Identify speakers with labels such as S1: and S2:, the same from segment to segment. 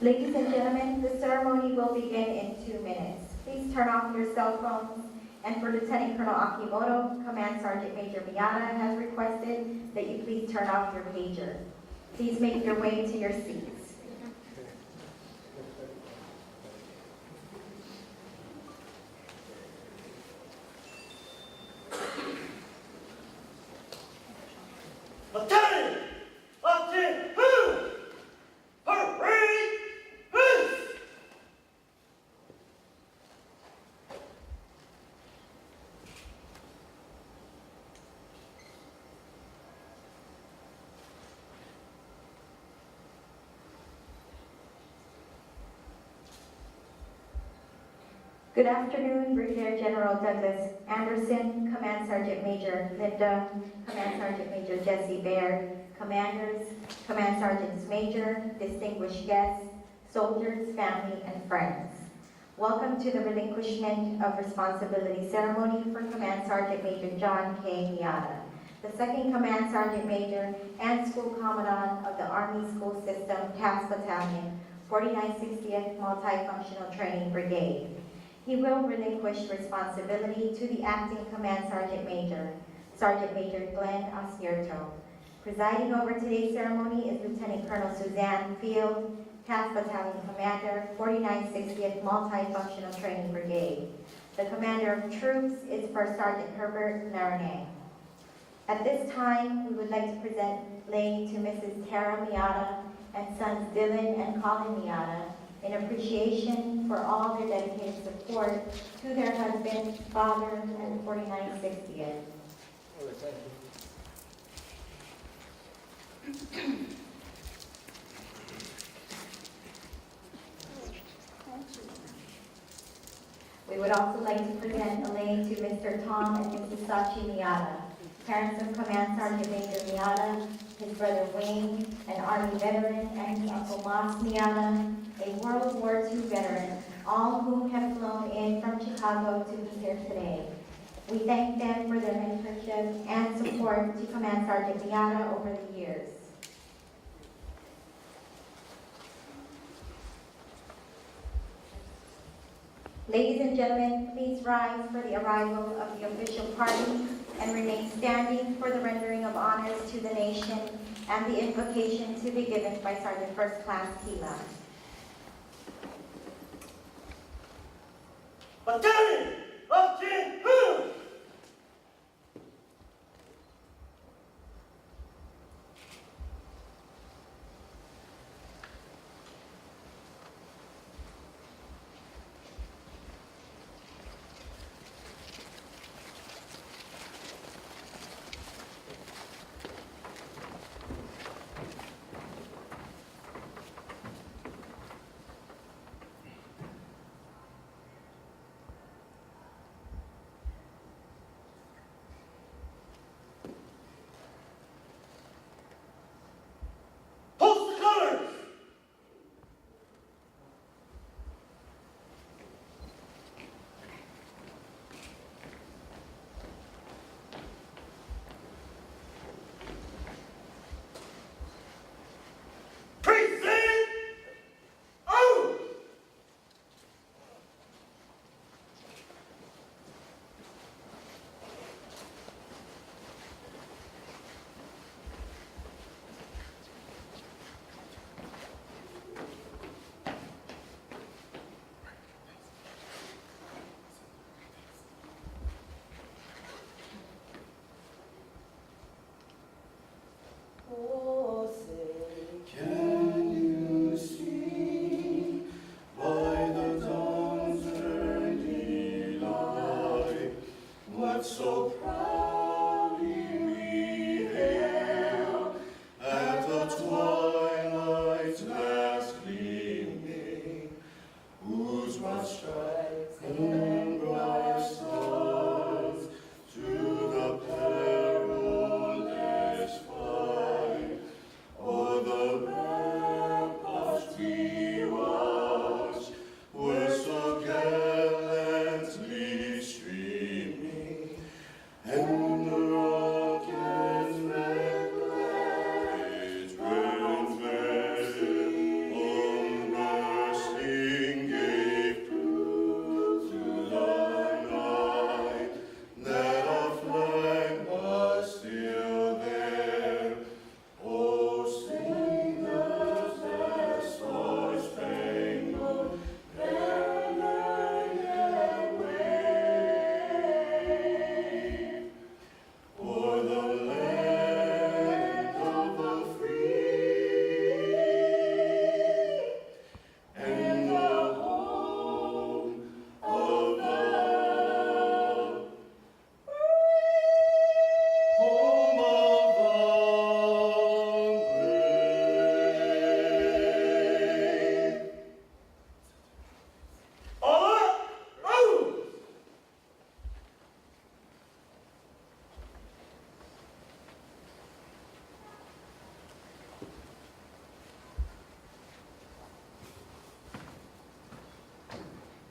S1: Ladies and gentlemen, the ceremony will begin in 2 minutes. Please turn off your cell phones. And for Lieutenant Colonel Akimoto, Command Sergeant Major Miyata has requested that you please turn off your pager. Please make your way to your seats. Good afternoon, Brigadier General Douglas Anderson, Command Sergeant Major Linda, Command Sergeant Major Jesse Baird, Commanders, Command Sergeants Major, distinguished guests, soldiers, family, and friends. Welcome to the Relinquishment of Responsibility Ceremony for Command Sergeant Major John K. Miyata, the 2nd Command Sergeant Major and School Commandant of the Army School System TASS Battalion 4960th Multi-Functional Training Brigade. He will relinquish responsibility to the Acting Command Sergeant Major, Sergeant Major Glenn Osierto. Presiding over today's ceremony is Lieutenant Colonel Suzanne Field, TASS Battalion Commander, 4960th Multi-Functional Training Brigade. The Commander of Troops is First Sergeant Herbert Laranay. At this time, we would like to present lei to Mrs. Tara Miyata and sons Dylan and Colin Miyata, in appreciation for all their dedicated support to their husband, father, and 4960th. We would also like to present a lei to Mr. Tom and Mrs. Sachi Miyata, parents of Command Sergeant Major Miyata, his brother Wayne, an Army veteran, and his uncle Mas Miyata, a World War II veteran, all whom have flown in from Chicago to be here today. We thank them for their mentorship and support to Command Sergeant Miyata over the years. Ladies and gentlemen, please rise for the arrival of the official party and remain standing for the rendering of honors to the nation and the invocation to be given by Sergeant First Class Kila.
S2: Battalion of Jinhu!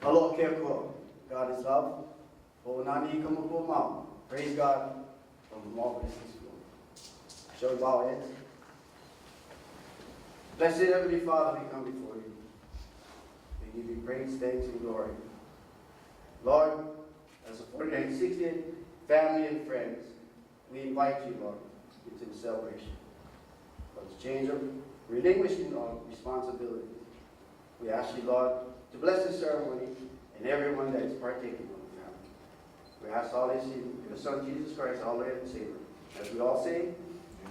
S3: Alo keko. God is love. O nani kumukumau. Praise God from all blessings. Shall we bow our heads? Blessed Heavenly Father, we come before you. We give you praise, thanks, and glory. Lord, as a 4960th family and friends, we invite you, Lord, into the celebration of this change of relinquishment of responsibilities. We ask you, Lord, to bless the ceremony and everyone that is partaking of the family. We ask all this in your Son, Jesus Christ, our Lord and Savior. As we all say,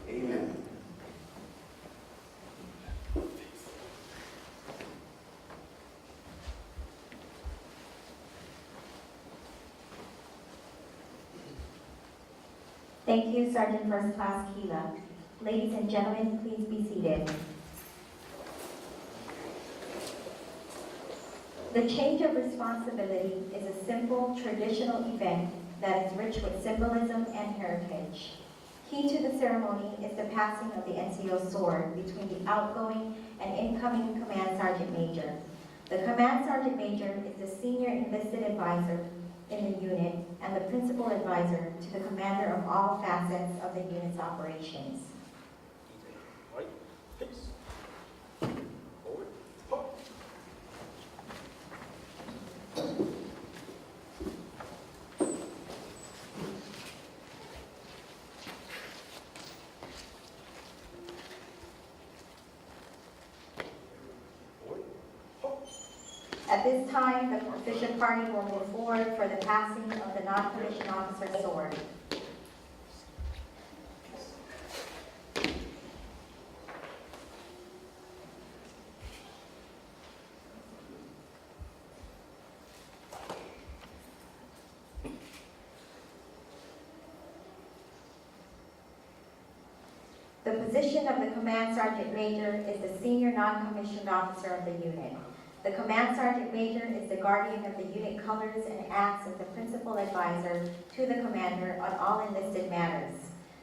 S3: amen.
S1: Thank you, Sergeant First Class Keela. Ladies and gentlemen, please be seated. The change of responsibility is a simple, traditional event that is rich with symbolism and heritage. Key to the ceremony is the passing of the NCO sword between the outgoing and incoming Command Sergeant Major. The Command Sergeant Major is the senior enlisted advisor in the unit and the principal advisor to the commander of all facets of the unit's operations.
S2: Right, peace. Forward, hop. Forward, hop.
S1: At this time, the proficient party will move forward for the passing of the non-commissioned officer's sword. The position of the Command Sergeant Major is the senior non-commissioned officer of the unit. The Command Sergeant Major is the guardian of the unit colors and acts as the principal advisor to the commander on all enlisted matters.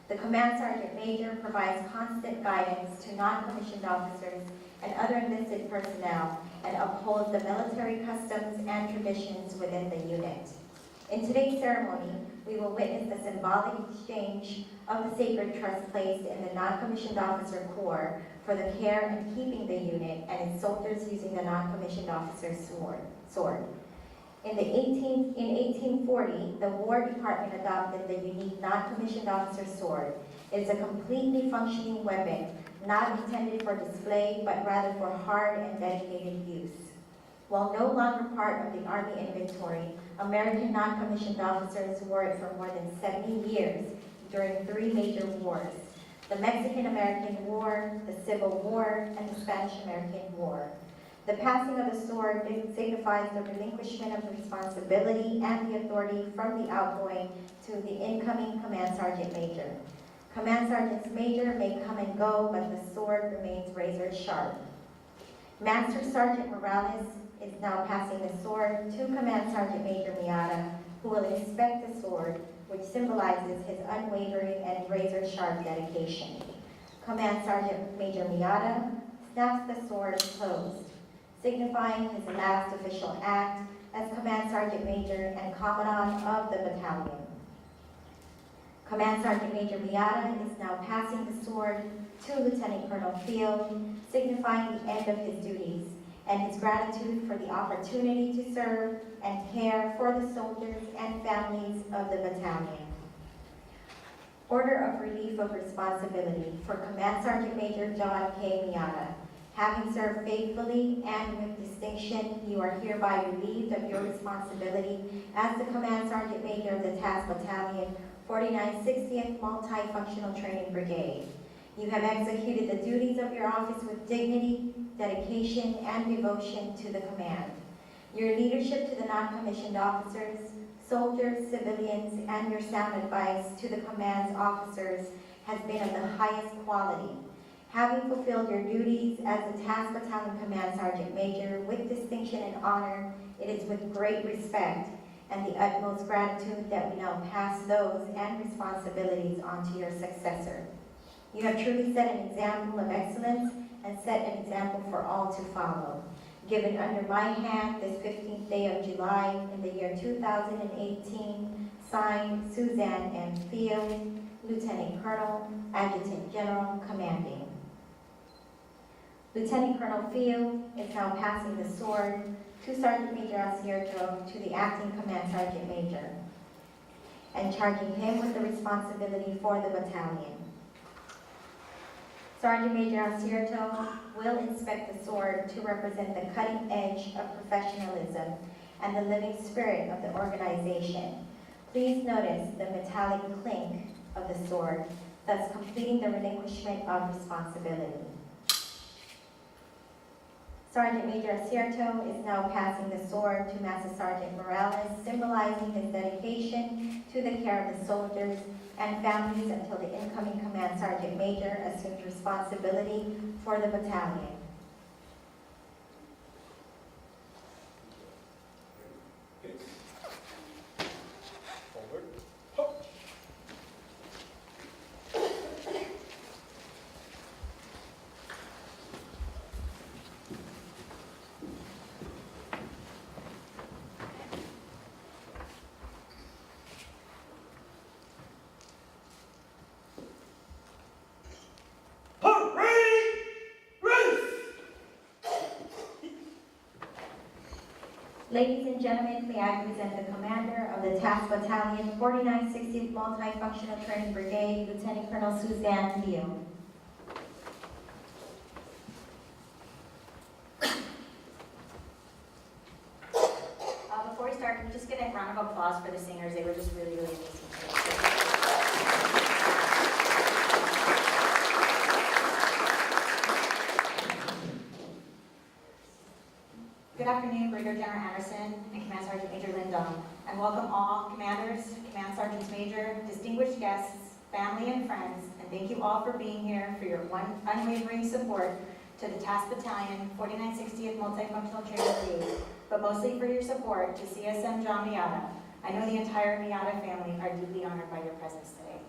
S1: The Command Sergeant Major provides constant guidance to non-commissioned officers and other enlisted personnel and upholds the military customs and traditions within the unit. In today's ceremony, we will witness the symbolic exchange of the sacred trust placed in the non-commissioned officer corps for the care and keeping the unit and its soldiers using the non-commissioned officer's sword. In 1840, the War Department adopted the unique non-commissioned officer's sword. It is a completely functioning weapon, not intended for display, but rather for hard and dedicated use. While no longer part of the Army inventory, American non-commissioned officers wore it for more than 70 years during 3 major wars: the Mexican-American War, the Civil War, and the Spanish-American War. The passing of the sword signifies the relinquishment of responsibility and the authority from the outgoing to the incoming Command Sergeant Major. Command Sergeants Major may come and go, but the sword remains razor sharp. Master Sergeant Morales is now passing the sword to Command Sergeant Major Miyata, who will inspect the sword, which symbolizes his unwavering and razor-sharp dedication. Command Sergeant Major Miyata snaps the sword closed, signifying his last official act as Command Sergeant Major and Commandant of the battalion. Command Sergeant Major Miyata is now passing the sword to Lieutenant Colonel Field, signifying the end of his duties and his gratitude for the opportunity to serve and care for the soldiers and families of the battalion. Order of Relief of Responsibility for Command Sergeant Major John K. Miyata. Having served faithfully and with distinction, you are hereby relieved of your responsibility as the Command Sergeant Major of the TASS Battalion 4960th Multi-Functional Training Brigade. You have executed the duties of your office with dignity, dedication, and devotion to the command. Your leadership to the non-commissioned officers, soldiers, civilians, and your sound advice to the command's officers has been of the highest quality. Having fulfilled your duties as the TASS Battalion Command Sergeant Major with distinction and honor, it is with great respect and the utmost gratitude that we now pass those and responsibilities on to your successor. You have truly set an example of excellence and set an example for all to follow. given under my hand this 15th day of July in the year 2018, signed Suzanne M. Field, Lieutenant Colonel, Adjutant General, Commanding. Lieutenant Colonel Field is now passing the sword to Sergeant Major Acierto to the Acting Command Sergeant Major, and charging him with the responsibility for the battalion. Sergeant Major Acierto will inspect the sword to represent the cutting edge of professionalism and the living spirit of the organization. Please notice the metallic clink of the sword, thus completing the relinquishment of responsibility. Sergeant Major Acierto is now passing the sword to Master Sergeant Morales, symbolizing his dedication to the care of the soldiers and families until the incoming Command Sergeant Major assumes responsibility for the battalion.
S2: Forward. Hop.
S1: Ladies and gentlemen, may I present the commander of the TASS Battalion 4960th Multi-Functional Training Brigade, Lieutenant Colonel Suzanne Field.
S4: Before we start, can we just get a round of applause for the singers? They were just really, really amazing today. Good afternoon, Brigadier General Anderson and Command Sergeant Major Lindon, and welcome all commanders, Command Sergeants Major, distinguished guests, family and friends, and thank you all for being here for your unwavering support to the TASS Battalion 4960th Multi-Functional Training Brigade, but mostly for your support to CSM John Miyata. I know the entire Miyata family are deeply honored by your presence today.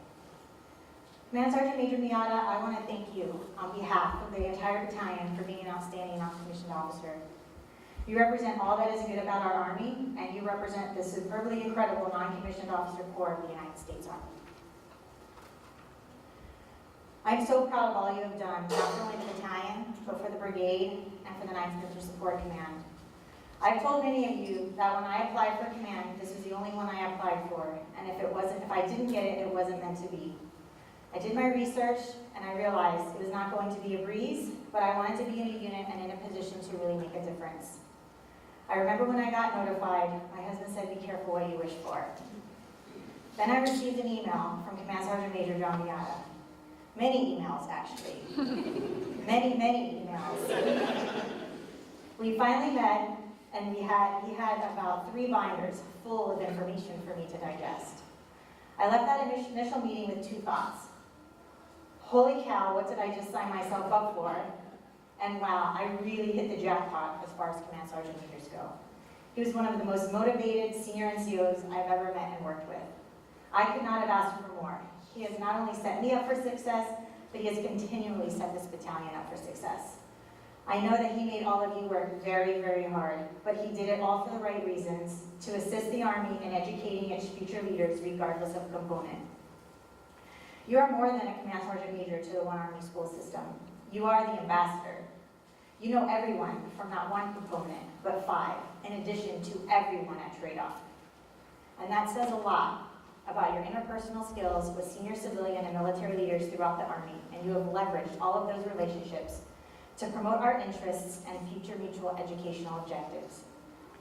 S4: Command Sergeant Major Miyata, I want to thank you on behalf of the entire battalion for being an outstanding non-commissioned officer. You represent all that is good about our Army, and you represent the superbly incredible non-commissioned officer corps of the United States Army. I'm so proud of all you have done, not only the battalion, but for the brigade and for the 9th Infantry Support Command. I've told many of you that when I applied for command, this was the only one I applied for, and if I didn't get it, it wasn't meant to be. I did my research, and I realized it was not going to be a breeze, but I wanted to be in a unit and in a position to really make a difference. I remember when I got notified, my husband said, "Be careful what you wish for." Then I received an email from Command Sergeant Major John Miyata. Many emails, actually. many emails. We finally met, and he had about 3 binders full of information for me to digest. I left that initial meeting with 2 thoughts. Holy cow, what did I just sign myself up for? And wow, I really hit the jackpot as far as Command Sergeant Majors go. He was one of the most motivated senior NCOs I've ever met and worked with. I could not have asked for more. He has not only set me up for success, but he has continually set this battalion up for success. I know that he made all of you work very, very hard, but he did it all for the right reasons, to assist the Army in educating its future leaders regardless of component. You are more than a Command Sergeant Major to the One Army school system. You are the ambassador. You know everyone from not one component, but 5, in addition to everyone at trade-off. And that says a lot about your interpersonal skills with senior civilian and military leaders throughout the Army, and you have leveraged all of those relationships to promote our interests and future mutual educational objectives.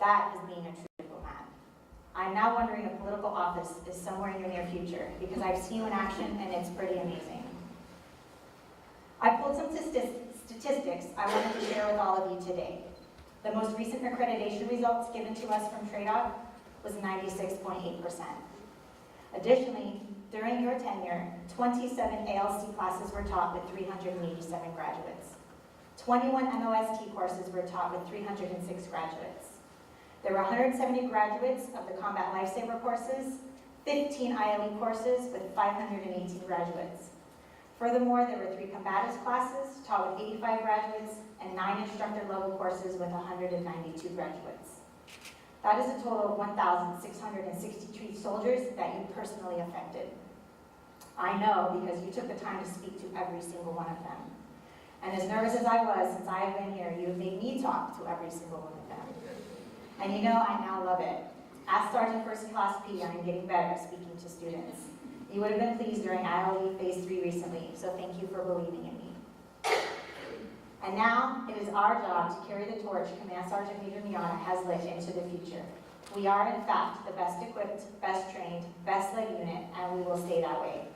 S4: That is being a true diplomat. I'm now wondering if political office is somewhere in your near future, because I've seen you in action and it's pretty amazing. I pulled some statistics I wanted to share with all of you today. The most recent accreditation results given to us from TRADOC was 96.8%. Additionally, during your tenure, 27 ALC classes were taught with 387 graduates. 21 MOST courses were taught with 306 graduates. There were 170 graduates of the Combat Lifesaver courses, 15 ILE courses with 518 graduates, Furthermore, there were 3 combatives classes taught with 85 graduates and 9 instructor level courses with 192 graduates. That is a total of 1,663 soldiers that you personally affected. I know because you took the time to speak to every single one of them. And as nervous as I was since I have been here, you have made me talk to every single one of them. And you know, I now love it. As Sergeant First Class P, I am getting better at speaking to students. You would have been pleased during ILE Phase 3 recently, so thank you for believing in me. And now, it is our job to carry the torch Command Sergeant Major Miyata has lit into the future. We are, in fact, the best equipped, best trained, best led unit, and we will stay that way.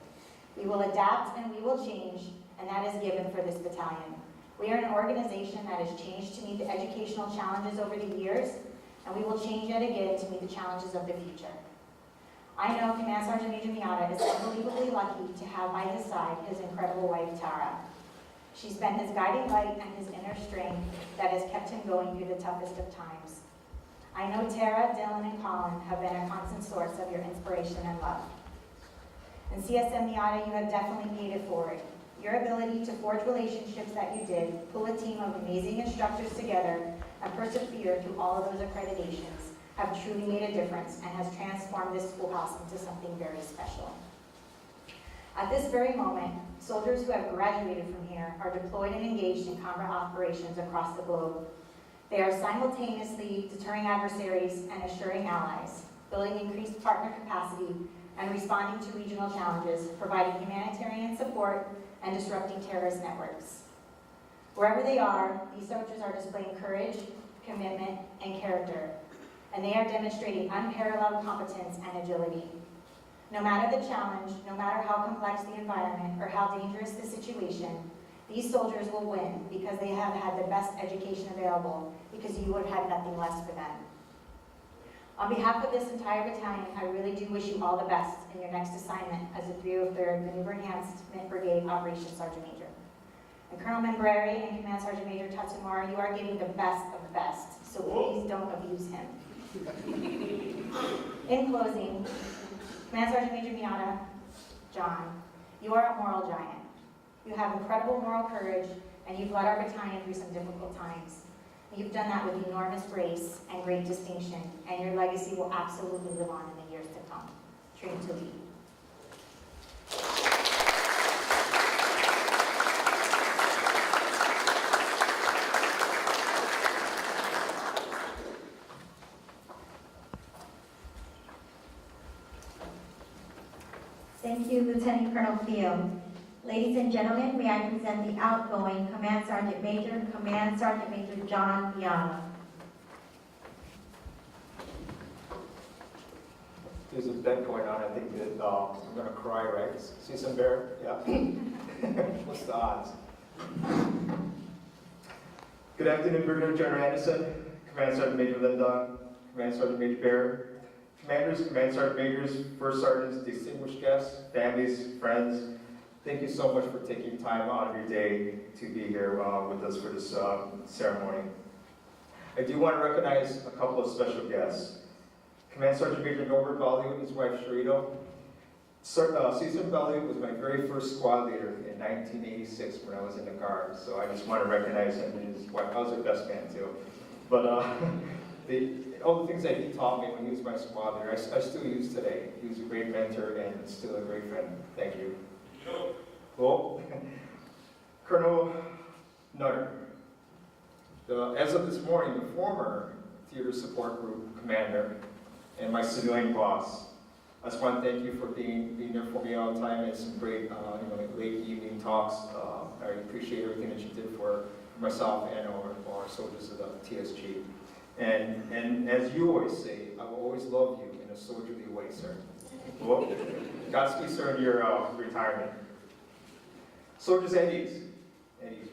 S4: We will adapt and we will change, and that is given for this battalion. We are an organization that has changed to meet the educational challenges over the years, and we will change yet again to meet the challenges of the future. I know Command Sergeant Major Miyata is unbelievably lucky to have by his side his incredible wife, Tara. She's been his guiding light and his inner strength that has kept him going through the toughest of times. I know Tara, Dylan, and Colin have been a constant source of your inspiration and love. And CSM Miyata, you have definitely paid it forward. Your ability to forge relationships that you did, pull a team of amazing instructors together, and persevere through all of those accreditations have truly made a difference and has transformed this schoolhouse into something very special. At this very moment, soldiers who have graduated from here are deployed and engaged in combat operations across the globe. They are simultaneously deterring adversaries and assuring allies, building increased partner capacity, and responding to regional challenges, providing humanitarian support, and disrupting terrorist networks. Wherever they are, these soldiers are displaying courage, commitment, and character, and they are demonstrating unparalleled competence and agility. No matter the challenge, no matter how complex the environment or how dangerous the situation, these soldiers will win because they have had the best education available, because you would have had nothing less for them. On behalf of this entire battalion, I really do wish you all the best in your next assignment as a 303rd Maneuver Enhancement Brigade Operations Sergeant Major. And Colonel Membreri and Command Sergeant Major Tatsumura, you are getting the best of the best, so please don't abuse him. In closing, Command Sergeant Major Miyata, John, you are a moral giant. You have incredible moral courage, and you've led our battalion through some difficult times. You've done that with enormous grace and great distinction, and your legacy will absolutely live on in the years to come. Train to lead.
S1: Thank you, Lieutenant Colonel Field. Ladies and gentlemen, may I present the outgoing Command Sergeant Major John Miyata.
S2: There's a bet going on. I think that I'm going to cry, right? See some bear? Yeah. What's the odds? Good afternoon, Brigadier General Anderson, Command Sergeant Major Linda, Command Sergeant Major Bear, Commanders, Command Sergeant Majors, First Sergeants, distinguished guests, families, friends. Thank you so much for taking time out of your day to be here with us for this ceremony. I do want to recognize a couple of special guests. Command Sergeant Major Norbert Valli and his wife Sharito. CSM Valli was my very first squad leader in 1986 when I was in the Guard, so I just want to recognize him and his wife. I was their best man too. But all the things that he taught me when he was my squad leader, I still use today. He was a great mentor and still a great friend. Thank you. Cool. Colonel Nutter. As of this morning, the former Theater Support Group commander and my civilian boss. I just want to thank you for being there for me all the time and some great late evening talks. I appreciate everything that you did for myself and our soldiers of the TSG. And as you always say, I will always love you in a soldierly way, sir. Well, Godspeed, sir, in your retirement. Soldiers and Eddies,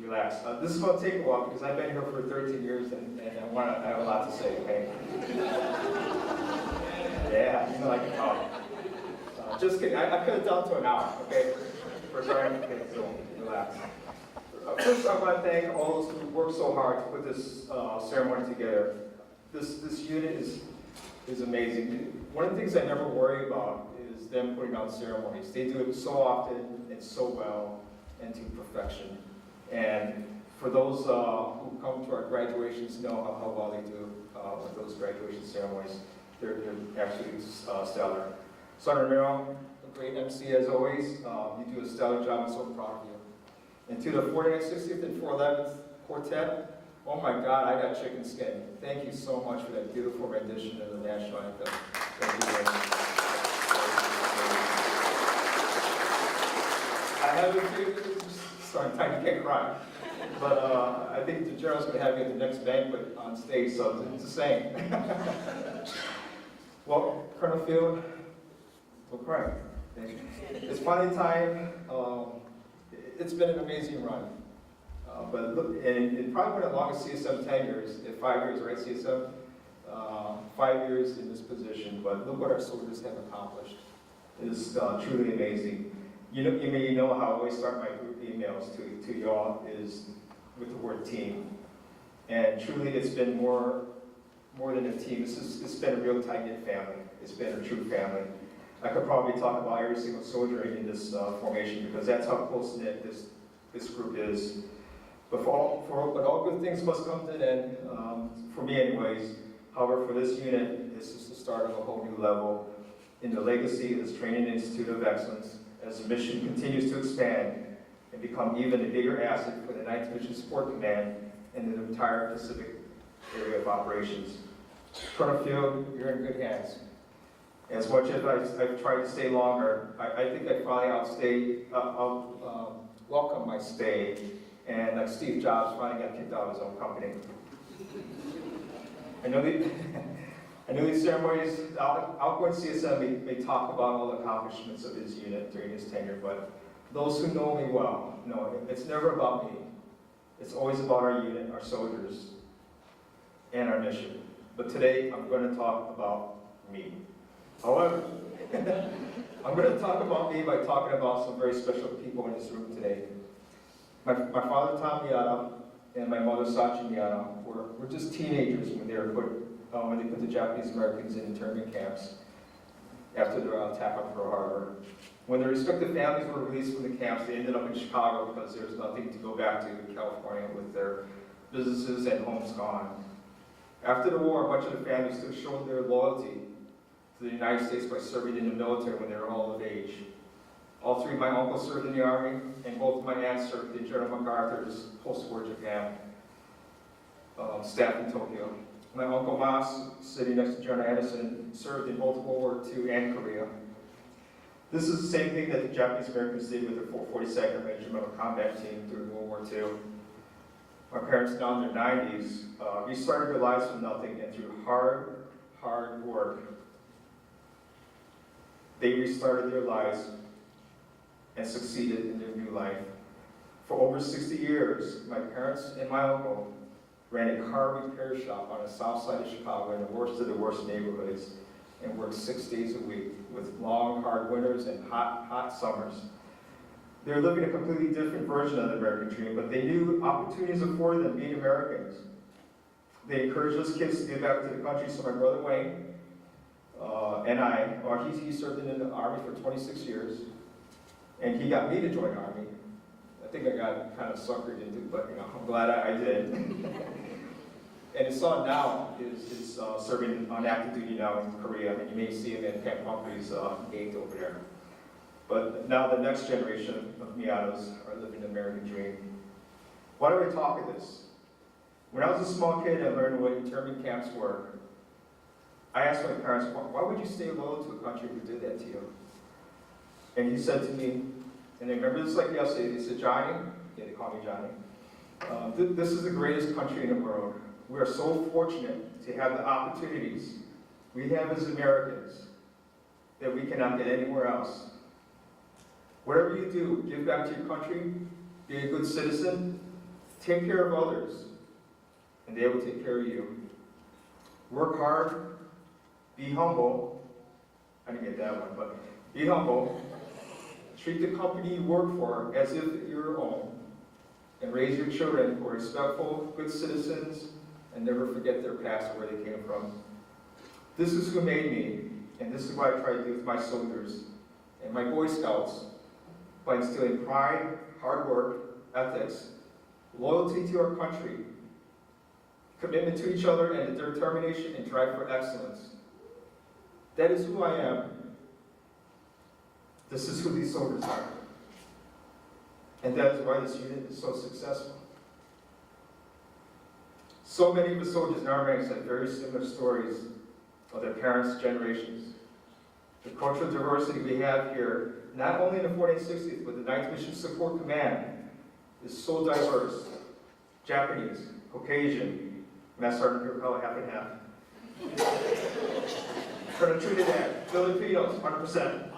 S2: relax. This is going to take a while because I've been here for 13 years and I have a lot to say, okay? Yeah, you know I can talk. Just kidding, I cut it down to an hour, okay? For sorry, okay, so relax. First, I want to thank all those who worked so hard to put this ceremony together. This unit is amazing. One of the things I never worry about is them putting on ceremonies. They do it so often and so well. and to perfection. And for those who come to our graduations know how well they do with those graduation ceremonies. They're actually stellar. Sergeant Romero, a great MC as always. You do a stellar job. I'm so proud of you. And to the 49th, 60th, and 411th Quartet, oh my God, I got chicken skin. Thank you so much for that beautiful rendition of the national anthem. Thank you very much. I have a few, sorry, time you can't cry. But I think the general's going to have you at the next banquet on stage, so it's the same. Well, Colonel Field, don't cry. It's finally time. It's been an amazing run. But look, and it probably went as long as CSM 10 years, 5 years, right, CSM? 5 years in this position, but look what our soldiers have accomplished. It is truly amazing. You know how I always start my group emails to y'all is with the word team. And truly it's been more than a team. It's been a real tight-knit family. It's been a true family. I could probably talk about every single soldier in this formation because that's how close-knit this group is. But all good things must come to an end, for me anyways. However, for this unit, this is the start of a whole new level in the legacy of this Training Institute of Excellence as the mission continues to expand and become even a bigger asset for the 9th Mission Support Command and the entire Pacific area of operations. Colonel Field, you're in good hands. As much as I've tried to stay longer, I think I finally welcome my stay. And like Steve Jobs finally got kicked out of his own company. I know these ceremonies, outgoing CSM may talk about all the accomplishments of his unit during his tenure, but those who know me well know it's never about me. It's always about our unit, our soldiers, and our mission. But today, I'm going to talk about me. However, I'm going to talk about me by talking about some very special people in this room today. My father, Tom Miyata, and my mother, Sachi Miyata, were just teenagers when they put the Japanese Americans in internment camps after their attack on Pearl Harbor. When their respective families were released from the camps, they ended up in Chicago because there was nothing to go back to in California with their businesses and homes gone. After the war, much of the families still showed their loyalty to the United States by serving in the military when they were all of age. All three of my uncles served in the Army, and both of my aunts served in General MacArthur's post-war Japan staff in Tokyo. My uncle Mas, sitting next to General Anderson, served in both World War II and Korea. This is the same thing that the Japanese Americans did with their 42nd Regimental Combat Team during World War II. My parents, now in their 90s, restarted their lives from nothing, and through hard work, they restarted their lives and succeeded in their new life. For over 60 years, my parents and my uncle ran a car repair shop on the south side of Chicago in the worst of the worst neighborhoods and worked 6 days a week with long, hard winters and hot summers. They were living a completely different version of the American dream, but they knew opportunities afforded them being Americans. They encouraged us kids to give back to the country, so my brother Wayne he served in the Army for 26 years, and he got me to join the Army. I think I got kind of suckered into it, but I'm glad I did. And his son now is serving on active duty now in Korea, and you may see him in Camp Humphreys gate over there. But now the next generation of Miyatas are living the American dream. Why do I talk of this? When I was a small kid and learned what internment camps were, I asked my parents, why would you stay loyal to a country who did that to you? And he said to me, and I remember this like yesterday, he said, Johnny, yeah, they call me Johnny, this is the greatest country in the world. We are so fortunate to have the opportunities we have as Americans that we cannot get anywhere else. Whatever you do, give back to your country, be a good citizen, take care of others, and they will take care of you. Work hard, be humble. I didn't get that one, but be humble. Treat the company you work for as if you're your own, and raise your children who are respectful, good citizens, and never forget their past and where they came from. This is who made me, and this is what I try to do with my soldiers and my Boy Scouts. by instilling pride, hard work, ethics, loyalty to our country, commitment to each other, and the determination and drive for excellence. That is who I am. This is who these soldiers are. And that is why this unit is so successful. So many of the soldiers in our ranks have very similar stories of their parents' generations. The cultural diversity we have here, not only in the 4860th, but the 9th Mission Support Command, is so diverse. Japanese, Caucasian, Master Sergeant here, probably half and half. Colonel Trinidad, Filipinos, 100%.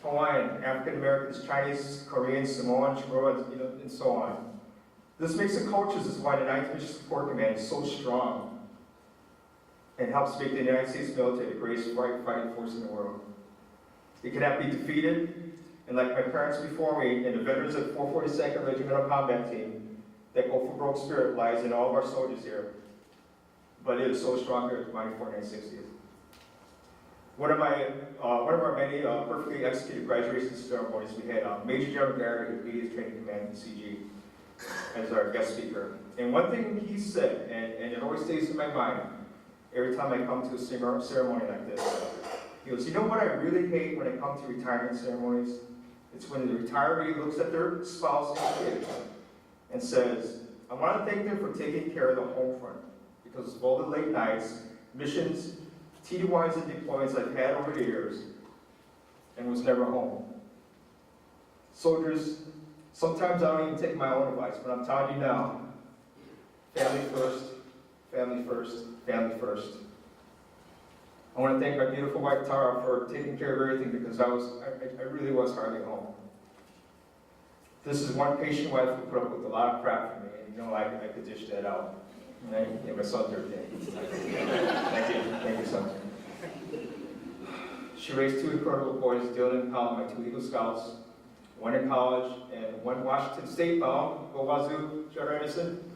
S2: Hawaiian, African Americans, Chinese, Koreans, Samoans, Chamorros, and so on. This mix of cultures is why the 9th Mission Support Command is so strong and helps make the United States military the greatest fighting force in the world. It cannot be defeated, and like my parents before me and the veterans of 442nd Regimental Combat Team, that go for broke spirit lies in all of our soldiers here. But it is so strong here at the Mighty 4960th. One of our many perfectly executed graduation ceremonies, we had Major General Garrett, who leads training command in CG, as our guest speaker. And one thing he said, and it always stays in my mind, every time I come to a ceremony like this, he goes, you know what I really hate when I come to retirement ceremonies? It's when the retiree looks at their spouse and kids and says, I want to thank them for taking care of the home front because of all the late nights, missions, TDYs and deployments I've had over the years, and was never home. Soldiers, sometimes I don't even take my own advice, but I'm telling you now, family first, family first, family first. I want to thank my beautiful wife Tara for taking care of everything because I really was hardly home. This is one patient wife who put up with a lot of crap for me, and I could dish that out. Right? Yeah, my son's birthday. Thank you, son. She raised two incredible boys, Dylan and Colin, my 2 Eagle Scouts, one in college and one Washington State bound. Go Wazoo, General Anderson.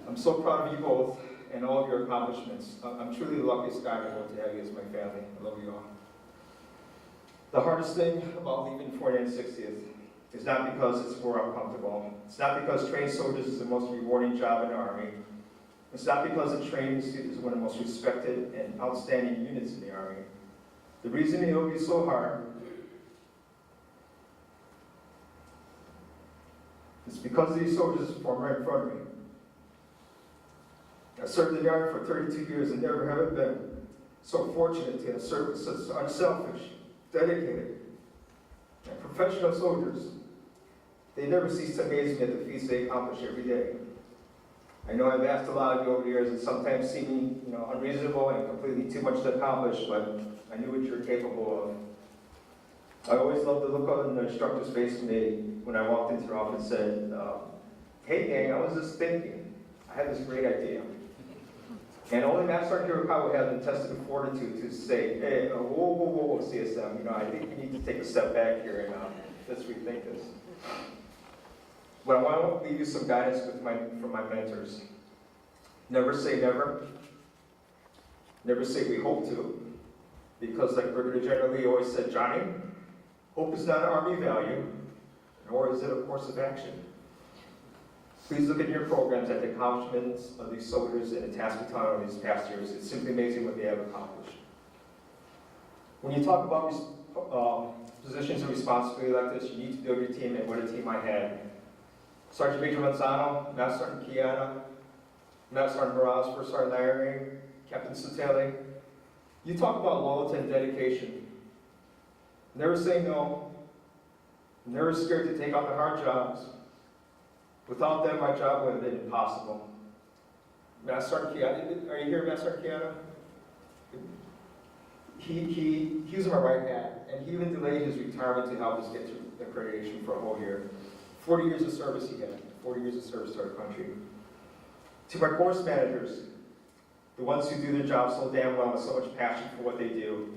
S2: I'm so proud of you both and all of your accomplishments. I'm truly the luckiest guy in the world to have you as my family. I love you all. The hardest thing about leaving 4960th is not because it's more uncomfortable. It's not because training soldiers is the most rewarding job in the Army. It's not because the training institute is one of the most respected and outstanding units in the Army. The reason it will be so hard is because these soldiers perform right in front of me. I served in the Army for 32 years and never have been so fortunate to have served with such unselfish, dedicated, and professional soldiers. They never cease to amaze me at the feats they accomplish every day. I know I've asked a lot of you over the years and sometimes seeming unreasonable and completely too much to accomplish, but I knew what you're capable of. I always loved the look on the instructor's face when I walked into their office and said, hey gang, I was just thinking, I had this great idea. And only Master Sergeant Hirakawa had the intestinal fortitude to say, hey, whoa, CSM, I think we need to take a step back here and let's rethink this. But I want to leave you some guidance from my mentors. Never say never. Never say we hope to. Because like Brigadier General Lee always said, Johnny, hope is not an Army value, nor is it a course of action. Please look at your programs at the accomplishments of these soldiers in the TASS Battalion these past years. It's simply amazing what they have accomplished. When you talk about positions of responsibility like this, you need to build your team and what a team I had. Sergeant Major Manzano, Master Sergeant Miyata, Master Sergeant Morales, First Sergeant Larry, Captain Soteli. You talk about loyalty and dedication. Never say no. Never scared to take on the hard jobs. Without them, my job would have been impossible. Master Sergeant Miyata, are you here, Master Sergeant Miyata? He was my right hand, and he even delayed his retirement to help us get to accreditation for a whole year. 40 years of service he had, 40 years of service to our country. To my course managers, the ones who do their job so damn well with so much passion for what they do,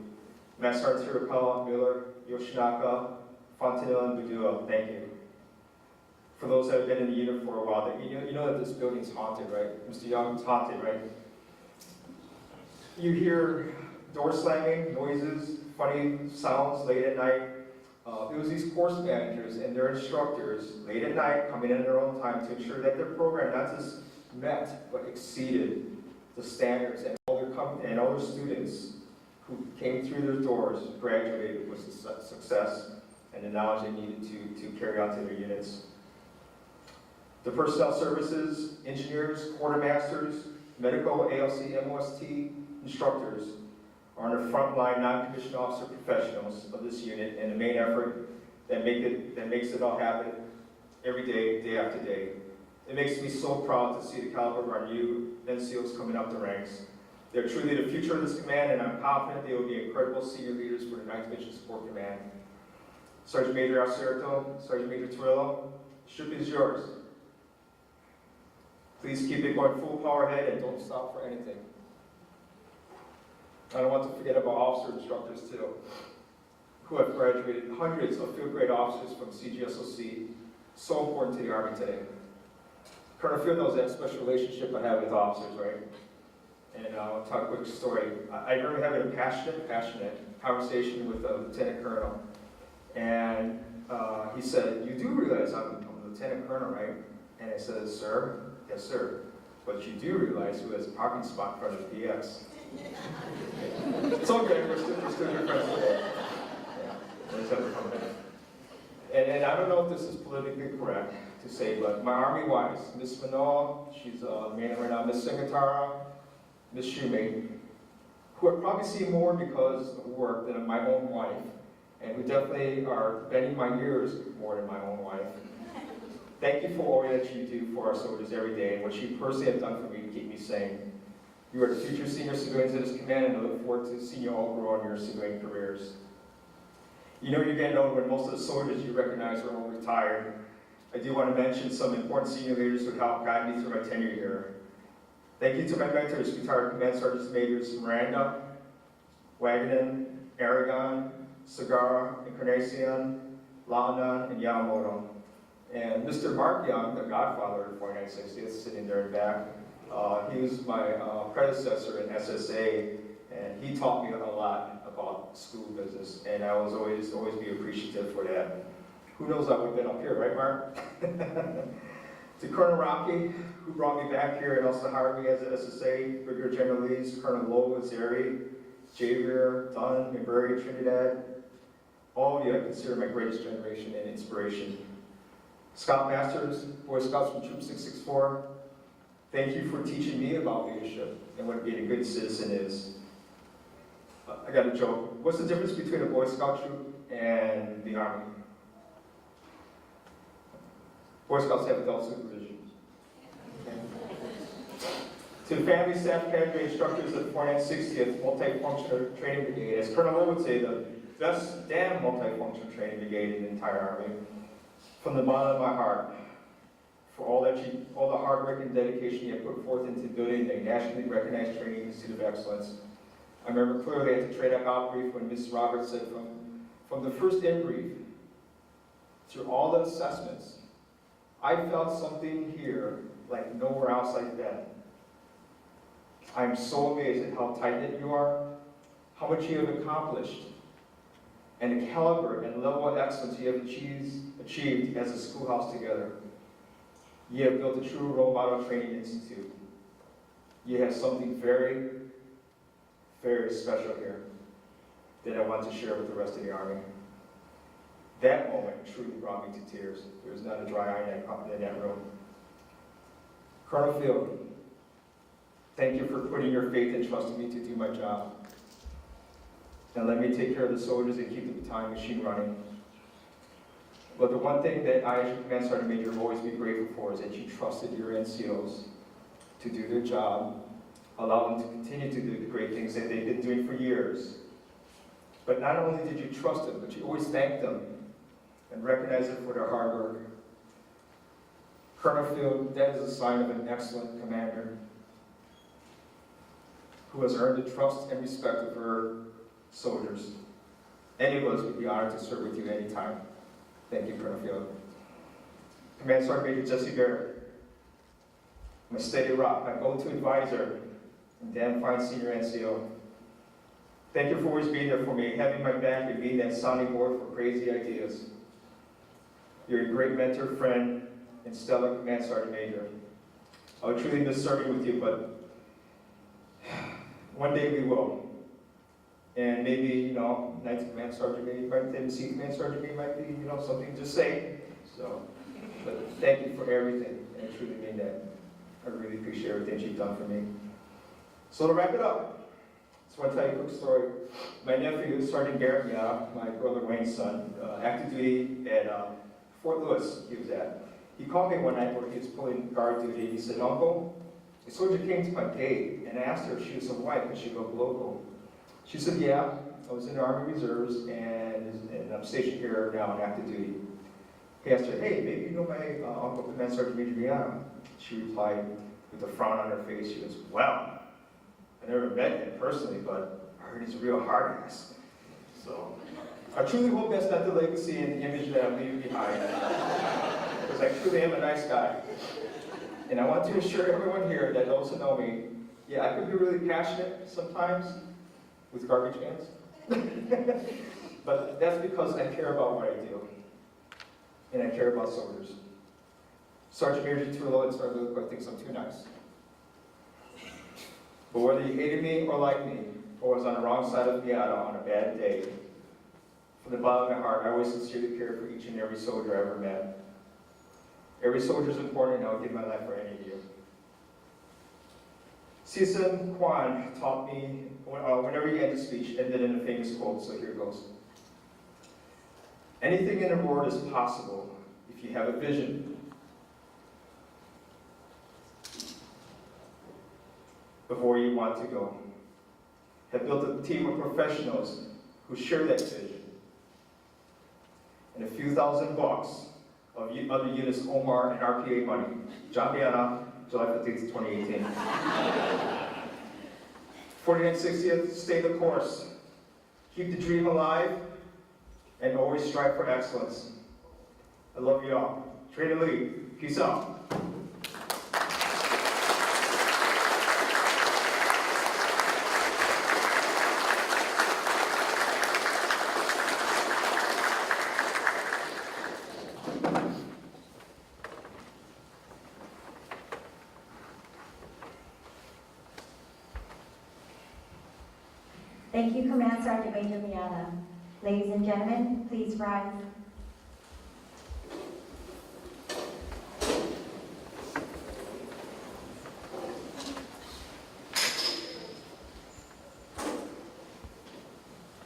S2: Master Sergeant Hirakawa, Miller, Yoshinaka, Fontanilla, and Budua, thank you. For those that have been in the unit for a while, you know that this building's haunted, right? Mr. Young, it's haunted, right? You hear door slamming, noises, funny sounds late at night. It was these course managers and their instructors late at night coming in their own time to ensure that their program not just met but exceeded the standards, and all their students who came through their doors graduated with success and the knowledge they needed to carry out to their units. The personnel services, engineers, quartermasters, medical, ALC, MOST instructors are on the front line non-commissioned officer professionals of this unit and the main effort that makes it all happen every day, day after day. It makes me so proud to see the caliber of our new NCOs coming up the ranks. They're truly the future of this command, and I'm confident they will be incredible senior leaders for the 9th Mission Support Command. Sergeant Major Alcerto, Sergeant Major Torello, the ship is yours. Please keep it going full power ahead and don't stop for anything. I don't want to forget about officer instructors too, who have graduated hundreds of field grade officers from CGSOC, so important to the Army today. Colonel Field knows that special relationship I have with officers, right? And I'll talk a quick story. I remember having a passionate conversation with a lieutenant colonel. And he said, "You do realize I'm a lieutenant colonel, right?" And I said, "Sir, yes, sir. But you do realize who has a parking spot in front of the PX." It's okay, we're still your friends today. Yeah. And I don't know if this is politically correct to say, but my Army wives, Miss Manal, she's a man right now, Miss Singatara, Miss Shumate, who I probably see more because of work than my own wife, and who definitely are bending my ears more than my own wife. Thank you for all that you do for our soldiers every day, and what you personally have done for me to keep me sane. You are the future senior civilians of this command, and I look forward to seeing you all grow on your civilian careers. You know you're getting old when most of the soldiers you recognize are all retired. I do want to mention some important senior leaders who helped guide me through my tenure here. Thank you to my mentors, retired Command Sergeants Majors Miranda, Waganon, Aragon, Sagara, Encarnacion, Lanan, and Yamamoto. And Mr. Mark Young, the godfather of 4960th, sitting there in the back. He was my predecessor in SSA, and he taught me a lot about school business, and I was always be appreciative for that. Who knows, I would have been up here, right, Mark? To Colonel Rocky, who brought me back here and also hired me as an SSA, Brigadier General Lees, Colonel Lowe, Zeri, Javier, Dunn, McBurry, Trinidad. All of you I consider my greatest generation and inspiration. Scoutmasters, Boy Scouts from Troop 664, thank you for teaching me about leadership and what being a good citizen is. I got a joke. What's the difference between a Boy Scout troop and the Army? Boy Scouts have adult supervision. Okay. To the family, staff, cadre, instructors of the 4960th Multi-Functional Training Brigade, as Colonel Lowe would say, the best damn multi-functional training brigade in the entire Army. From the bottom of my heart, for all the hard work and dedication you have put forth into building a nationally recognized training institute of excellence. I remember clearly at the trade-up outbrief when Ms. Roberts said from the first in-brief through all the assessments, I felt something here like nowhere else I've been. I'm so amazed at how tight-knit you are, how much you have accomplished, and the caliber and level of excellence you have achieved as a schoolhouse together. You have built a true role model training institute. You have something very, very special here that I want to share with the rest of the Army. That moment truly brought me to tears. There was not a dry eye in that room. Colonel Field, thank you for putting your faith and trust in me to do my job. And let me take care of the soldiers and keep the battalion machine running. But the one thing that I, as your Command Sergeant Major, will always be grateful for is that you trusted your NCOs to do their job, allow them to continue to do the great things that they've been doing for years. But not only did you trust them, but you always thanked them and recognized them for their hard work. Colonel Field, that is a sign of an excellent commander who has earned the trust and respect of her soldiers. Any of us would be honored to serve with you anytime. Thank you, Colonel Field. Command Sergeant Major Jesse Barrett, my steady rock, my go-to advisor, and Dan Fine Senior NCO. Thank you for always being there for me, having my back, and being that sounding board for crazy ideas. You're a great mentor, friend, and stellar Command Sergeant Major. I would truly miss serving with you, but one day we will. And maybe, you know, Ninth Command Sergeant Major, right? Then C Command Sergeant Major might be, you know, something to say. So, but thank you for everything, and I truly mean that. I really appreciate everything you've done for me. So to wrap it up, I just want to tell you a quick story. My nephew, Sergeant Garrett Miyata, my brother Wayne's son, active duty at Fort Lewis he was at. He called me one night where he was pulling guard duty. He said, "Uncle, a soldier came to my gate and I asked her if she was a wife and she go local." She said, "Yeah, I was in the Army Reserves and I'm stationed here now on active duty." He asked her, "Hey, maybe you know my Uncle Command Sergeant Major Miyata?" She replied with a frown on her face. She goes, "Well, I never met him personally, but I heard he's a real hard ass." So I truly hope that's not the legacy and the image that I'm leaving behind. Because I truly am a nice guy. And I want to assure everyone here that those who know me, yeah, I could be really passionate sometimes with garbage cans. But that's because I care about what I do. And I care about soldiers. Sergeant Major Tulo and Sergeant Luke thinks I'm too nice. But whether you hated me or liked me, or was on the wrong side of Miyata on a bad day, from the bottom of my heart, I always sincerely care for each and every soldier I ever met. Every soldier is important, and I would give my life for any of you. CSM Kwan taught me, whenever he ended a speech, ended in a famous quote, so here it goes. Anything in the world is possible if you have a vision. Of where you want to go. Have built a team of professionals who share that vision. And a few $1,000 of other units, Omar and RPA money. John Miyata, July 15th, 2018. 4960th, stay the course. Keep the dream alive and always strive for excellence. I love you all. Train and lead. Peace out.
S1: Thank you, Command Sergeant Major Miyata. Ladies and gentlemen, please rise.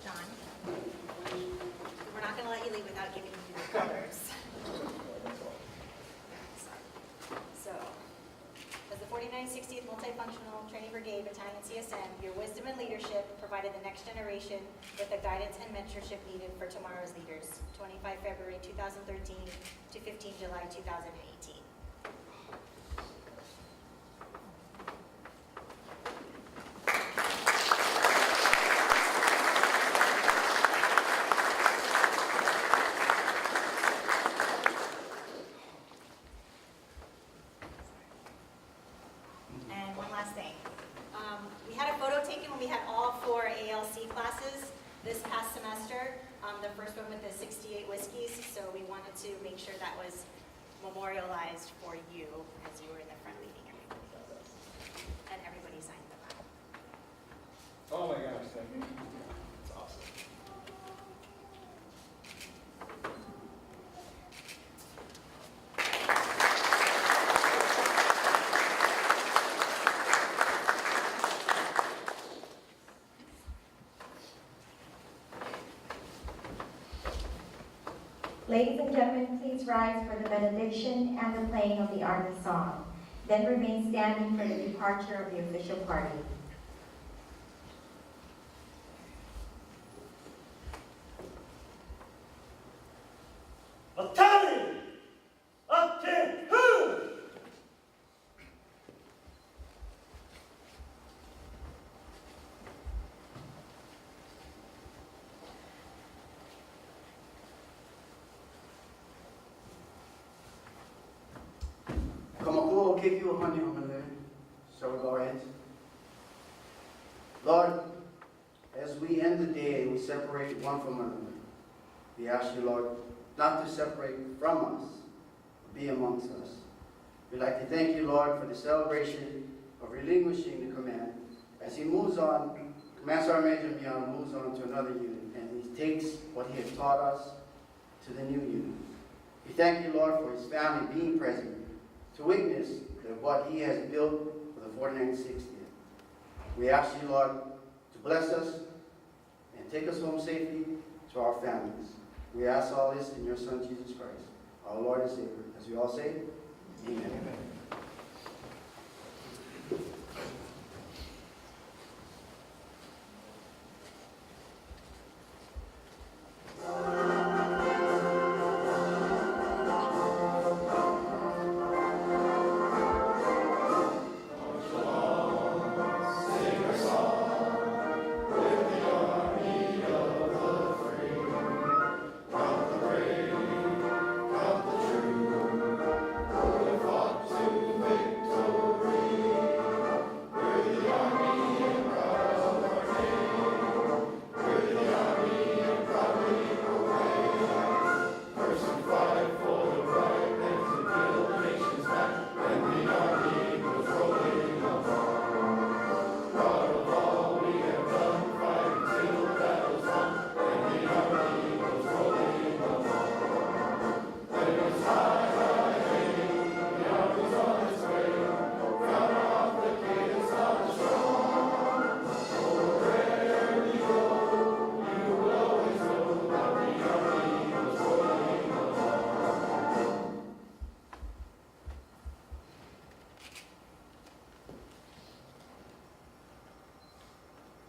S4: John, we're not going to let you leave without giving you your colors. So, as the 4960th Multi-Functional Training Brigade Battalion CSM, your wisdom and leadership provided the next generation with the guidance and mentorship needed for tomorrow's leaders. 25 February 2013 to 15 July 2018. And one last thing. We had a photo taken when we had all 4 ALC classes this past semester. The first one with the 68 whiskeys, so we wanted to make sure that was memorialized for you as you were in the front leading everybody. And everybody signed the back.
S2: Oh my gosh, thank you. That's awesome.
S1: Ladies and gentlemen, please rise for the benediction and the playing of the Army song. Then remain standing for the departure of the official party.
S5: Battalion, up to who?
S3: Kamakuo keiki o hani o mele. Shall we bow our heads? Lord, as as we end the day and we separate one from another, we ask you, Lord, not to separate from us, but be amongst us. We'd like to thank you, Lord, for the celebration of relinquishing the command. As he moves on, Command Sergeant Major Miyata moves on to another unit, and he takes what he has taught us to the new unit. We thank you, Lord, for his family being present to witness what he has built for the 4960th. We ask you, Lord, to bless us and take us home safely to our families. We ask all this in your Son, Jesus Christ, our Lord and Savior. As we all say, amen.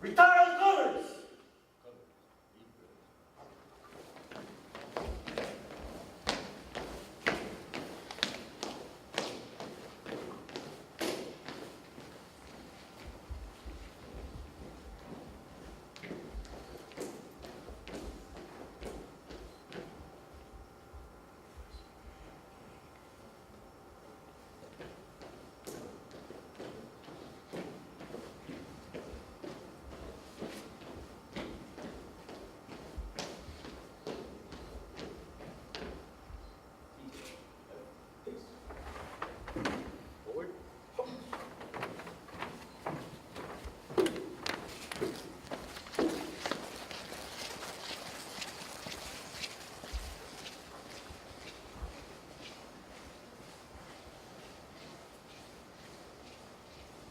S5: Retire the colors!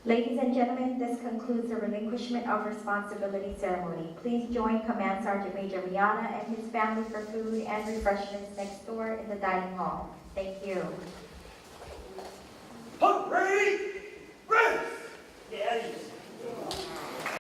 S1: Ladies and gentlemen, this concludes the relinquishment of responsibility ceremony. Please join Command Sergeant Major Miyata and his family for food and refreshments next door in the dining hall. Thank you.
S5: Hooray! Rest! Yeah,